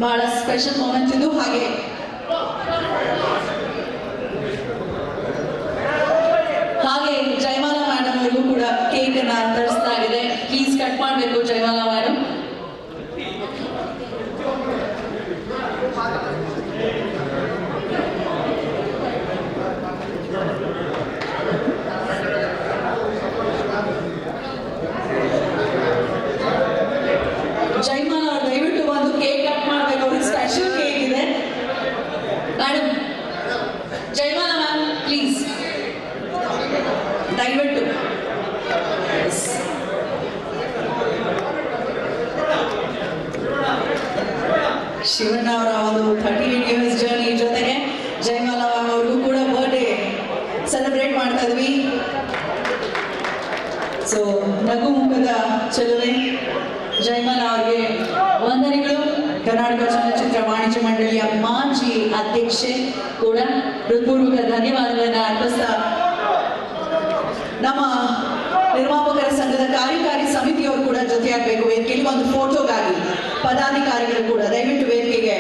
ಬಹಳ special moment ಇದು. ಹಾಗೆ ಜಯಮಾಲಾ ಮೇಡಮ್ ಅವ್ರಿಗೂ ಕೂಡ ಕೇಕ್ ಅನ್ನ ತರಿಸಲಾಗಿದೆ. ಪ್ಲೀಸ್ ಕಟ್ ಮಾಡಬೇಕು ಜಯಮಾಲಾ ಮೇಡಮ್. ಜಯಮಾಲಾ ದಯವಿಟ್ಟು ಒಂದು ಕೇಕ್ ಕಟ್ ಮಾಡಬೇಕು. ಅವ್ರಿಗೆ ಸ್ಪೆಷಲ್ ಕೇಕ್ ಇದೆ ಮೇಡಮ್. ಜಯಮಾಲಾ ಮ್ಯಾಮ್ ಪ್ಲೀಸ್ ದಯವಿಟ್ಟು. ಶಿವಣ್ಣ ಅವರ ಒಂದು 38 years ಜರ್ನಿ ಜೊತೆಗೆ ಜಯಮಾಲಾ ಮ್ಯಾಮ್ ಅವ್ರಿಗೂ ಕೂಡ ಬರ್ಡೇ ಸೆಲೆಬ್ರೇಟ್ ಮಾಡ್ತಾ ಇದ್ವಿ. ಸೊ ನಗು ಮುಖದ ಚೆಲುವೆ ಜಯಮಾಲಾ ಅವರಿಗೆ ವಂದನೆಗಳು. ಕರ್ನಾಟಕ ಚಲನಚಿತ್ರ ವಾಣಿಜ್ಯ ಮಂಡಳಿಯ ಮಾಜಿ ಅಧ್ಯಕ್ಷೆ ಕೂಡ ಹೃತ್ಪೂರ್ವಕ ಧನ್ಯವಾದಗಳನ್ನು ಅರ್ಪಿಸ್ತಾ, ನಮ್ಮ ನಿರ್ಮಾಪಕರ ಸಂಘದ ಕಾರ್ಯಕಾರಿ ಸಮಿತಿಯವರು ಕೂಡ ಜೊತೆಯಾಗಬೇಕು ವೇದಿಕೆಯಲ್ಲಿ. ಒಂದು ಫೋಟೋಗಾಗಿ ಪದಾಧಿಕಾರಿಗಳು ಕೂಡ ದಯವಿಟ್ಟು ವೇದಿಕೆಗೆ